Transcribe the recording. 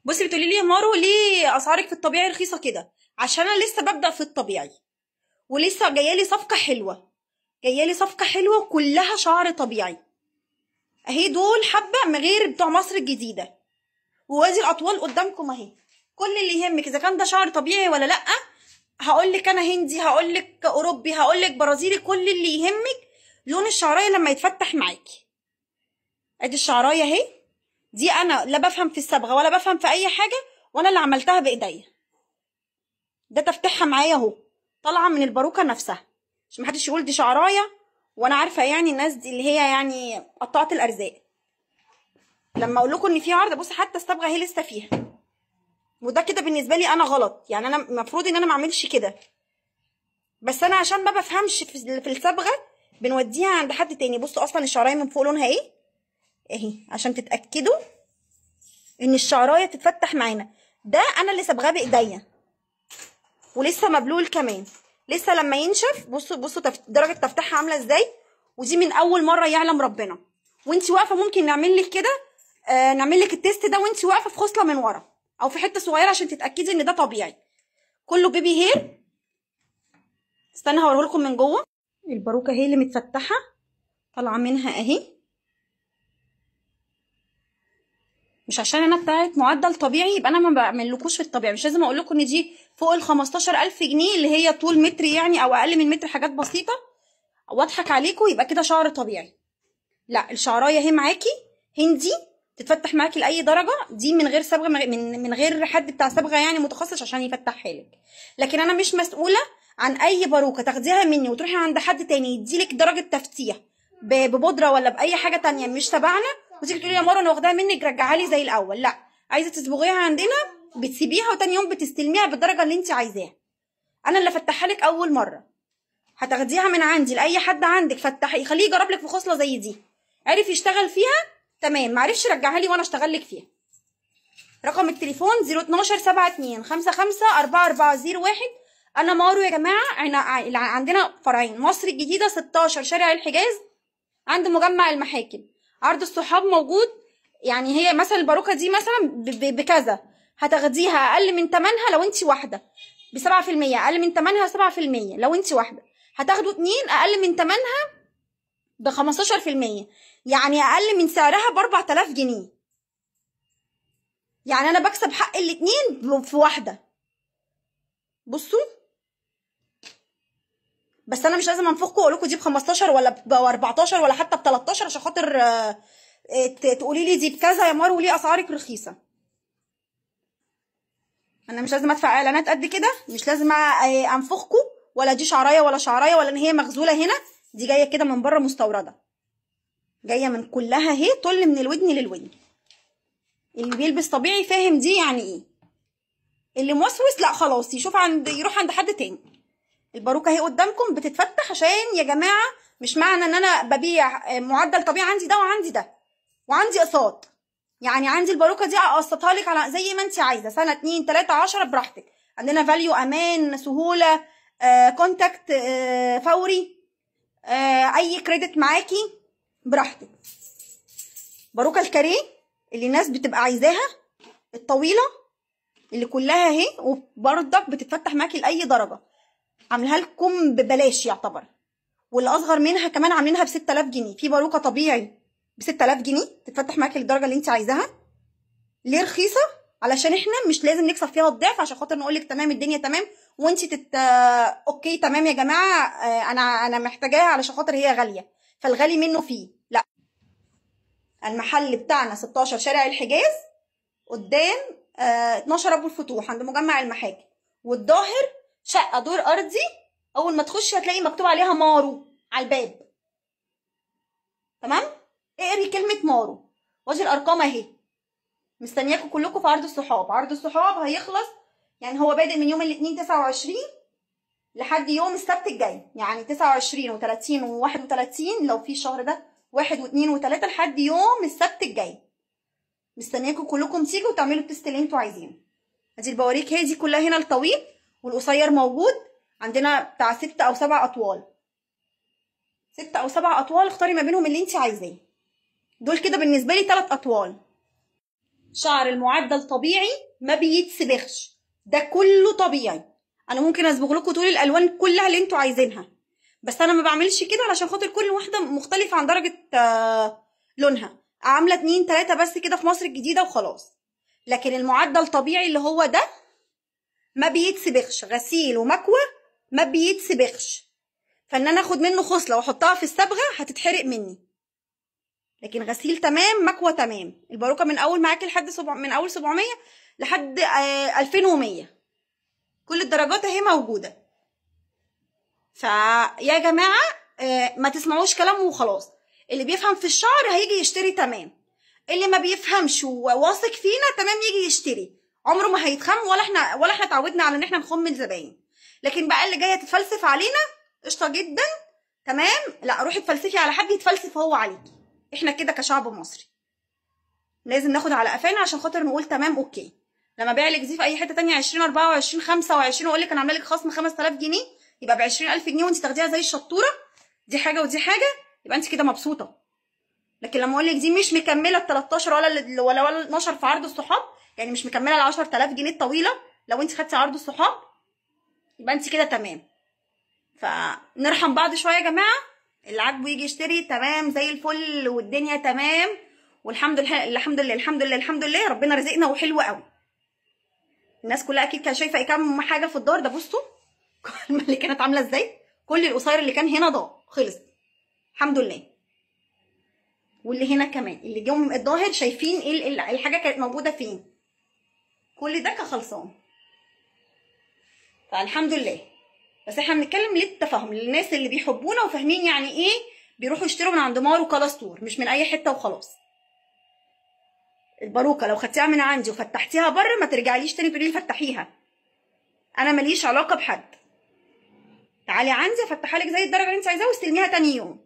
بصي بتقولي لي يا مارو ليه اسعارك في الطبيعي رخيصه كده؟ عشان انا لسه ببدأ في الطبيعي، ولسه جايالي صفقه حلوه. جايالي صفقه حلوه كلها شعر طبيعي اهي. دول حبه من غير بتوع مصر الجديده، ووادي الاطوال قدامكم اهي. كل اللي يهمك اذا كان ده شعر طبيعي ولا لا. هقولك انا هندي، هقولك اوروبي، هقولك برازيلي، كل اللي يهمك لون الشعرايه لما يتفتح معاكي. ادي الشعرايه اهي. دي انا لا بفهم في الصبغه ولا بفهم في اي حاجه، وانا اللي عملتها بايديا. ده تفتحها معايا اهو، طالعه من الباروكه نفسها، عشان محدش يقول دي شعرايه. وانا عارفه يعني الناس دي اللي هي يعني قطعت الارزاق. لما اقول لكم ان في عرض، بص حتى الصبغه اهي لسه فيها. وده كده بالنسبه لي انا غلط، يعني انا المفروض ان انا ما اعملش كده، بس انا عشان ما بفهمش في الصبغه بنوديها عند حد تاني. بصوا اصلا الشعرايه من فوق لونها ايه اهي، عشان تتاكدوا ان الشعرايه تتفتح معانا. ده انا اللي صبغاه بايديا، ولسه مبلول كمان. لسه لما ينشف بصوا بصوا درجه تفتحها عامله ازاي. ودي من اول مره يعلم ربنا. وانت واقفه ممكن نعمل لك كده، نعمل لك التيست ده وانت واقفه في خصله من ورا او في حته صغيره عشان تتاكدي ان ده طبيعي. كله بيبي هير. استنى هوريه لكم من جوه. الباروكه اهي اللي متفتحه طالعه منها اهي. مش عشان انا بتاعت معدل طبيعي يبقى انا ما بعملكوش في الطبيعي. مش لازم اقول لكم ان دي فوق ال 15000 جنيه اللي هي طول متر يعني، او اقل من متر، حاجات بسيطه واضحك عليكم يبقى كده شعر طبيعي. لا، الشعرايه اهي معاكي هندي، تتفتح معاكي لاي درجه. دي من غير صبغه، من غير حد بتاع صبغه يعني متخصص عشان يفتحها لك. لكن انا مش مسؤوله عن اي باروكه تاخديها مني وتروحي عند حد تاني يديلك درجه تفتيح ببودره ولا باي حاجه تانية مش تبعنا، وتيجي تقولي يا مروه انا واخداها منك رجعها لي زي الاول. لا، عايزه تصبغيها عندنا بتسيبيها وتاني يوم بتستلميها بالدرجه اللي انت عايزاها. انا اللي فتحها لك اول مره. هتاخديها من عندي لاي حد عندك فتحي خليه يجرب لك في خصله زي دي. عرف يشتغل فيها تمام، معرفش رجعها لي وانا اشتغل لك فيها. رقم التليفون 012 72 55 4401. انا مارو يا جماعه. عندنا فرعين، مصر الجديده 16 شارع الحجاز عند مجمع المحاكم. عرض الصحاب موجود. يعني هي مثلا الباروكه دي مثلا بكذا، هتاخديها اقل من ثمنها لو انت واحده ب7%، اقل من ثمنها 7% لو انت واحده. هتاخدوا اتنين اقل من ثمنها ب15%، يعني اقل من سعرها ب4000 جنيه. يعني انا بكسب حق الاتنين في واحده. بصوا، بس انا مش لازم انفخكم واقول لكم دي ب15 ولا ب14 ولا حتى ب13 عشان خاطر تقولي لي دي بكذا يا مارو وليه اسعارك رخيصه. انا مش لازم ادفع اعلانات قد كده، مش لازم انفخكم ولا دي شعرايه ولا شعرايه ولا ان هي مغزوله هنا. دي جايه كده من بره مستورده، جايه من كلها اهي طل من الودن للودن. اللي بيلبس طبيعي فاهم دي يعني ايه. اللي موسوس لا خلاص يروح عند حد تاني. الباروكه اهي قدامكم بتتفتح عشان يا جماعه مش معنى ان انا ببيع معدل طبيعي عندي ده وعندي ده وعندي اقساط. يعني عندي الباروكه دي اقسطها لك على زي ما انت عايزه، سنه 2 3 10 براحتك. عندنا فاليو، امان، سهوله، كونتاكت، فوري، اي كريدت معاكي براحتك. باروكه الكاريه اللي الناس بتبقى عايزاها، الطويله اللي كلها اهي، وبرضك بتتفتح معاكي لاي درجه. عاملها لكم ببلاش يعتبر. واللي اصغر منها كمان عاملينها ب6000 جنيه. في باروكه طبيعي ب6000 جنيه تتفتح معاكي للدرجه اللي انت عايزاها. ليه رخيصه؟ علشان احنا مش لازم نكسب فيها الضعف عشان خاطر نقولك تمام الدنيا تمام وانت اوكي تمام يا جماعه. انا محتاجاها علشان خاطر هي غاليه فالغالي منه فيه. لا، المحل بتاعنا 16 شارع الحجاز قدام 12 ابو الفتوح عند مجمع المحاكم. والظاهر شقه دور ارضي، اول ما تخشي هتلاقي مكتوب عليها مارو على الباب. تمام، اقري كلمه مارو. وادي الارقام اهي. مستنياكم كلكم في عرض الصحاب. عرض الصحاب هيخلص يعني، هو بادئ من يوم الاثنين 29 لحد يوم السبت الجاي، يعني 29 و30 و31 لو في الشهر ده 1 و2 و3 لحد يوم السبت الجاي. مستنياكم كلكم تيجوا وتعملوا التست اللي انتوا عايزينه. ادي البواريك هي دي كلها هنا، الطويل والقصير موجود. عندنا بتاع 6 أو 7 اطوال. 6 أو 7 اطوال، اختاري ما بينهم اللي انت عايزاه. دول كده بالنسبه لي 3 اطوال. شعر المعدل طبيعي ما بيتصبغش، ده كله طبيعي. انا ممكن اصبغ لكم طول الالوان كلها اللي انتوا عايزينها، بس انا ما بعملش كده علشان خاطر كل واحده مختلفه عن درجه لونها. عامله 2 3 بس كده في مصر الجديده وخلاص. لكن المعدل طبيعي اللي هو ده ما بيتصبغش، غسيل ومكوى ما بيتصبغش. فان انا اخد منه خصله واحطها في الصبغه هتتحرق مني. لكن غسيل تمام، مكوى تمام. الباروكه من اول معاكي لحد من اول 700 لحد 2100، كل الدرجات اهي موجوده. فيا جماعه ما تسمعوش كلامه وخلاص. اللي بيفهم في الشعر هيجي يشتري تمام، اللي ما بيفهمش وواثق فينا تمام يجي يشتري. عمره ما هيتخم، ولا احنا اتعودنا على ان احنا نخم الزباين. لكن بقى اللي جايه تتفلسف علينا قشطه جدا تمام، لا روحي اتفلسفي على حد يتفلسف هو عليكي. احنا كده كشعب مصري لازم ناخد على قفانا عشان خاطر نقول تمام اوكي. لما بيع لك دي في اي حته تانية 20 24 25 واقول لك انا عامله لك خصم 5000 جنيه يبقى ب 20000 جنيه وانت تاخديها زي الشطوره، دي حاجه ودي حاجه، يبقى انت كده مبسوطه. لكن لما اقول لك دي مش مكمله ال 13 ولا 12 في عرض الصحاب، يعني مش مكمله ال 10000 جنيه الطويله، لو انت خدتي عرض الصحاب يبقى انت كده تمام. فنرحم بعض شويه يا جماعه، اللي عاجبه يجي يشتري تمام زي الفل والدنيا تمام، والحمد لله الحمد لله الحمد لله الحمد لله ربنا رزقنا وحلو قوي. الناس كلها اكيد كانت شايفه كام حاجه في الدار ده. بصوا اللي كانت عامله ازاي، كل القصير اللي كان هنا ضاع خلص الحمد لله، واللي هنا كمان اللي جم الظاهر شايفين ايه الحاجه كانت موجوده فين، كل ده كان خلصان فالحمد لله. بس احنا بنتكلم للتفاهم للناس اللي بيحبونا وفاهمين يعني ايه بيروحوا يشتروا من عند مارو كلاستور، مش من اي حته وخلاص. الباروكه لو خدتيها من عندي وفتحتيها بره ما ترجعليش تاني تقولي لي فتحيها، انا ماليش علاقه بحد. تعالي عندي افتحها لك زي الدرجه اللي انت عايزاها واستلميها تاني يوم.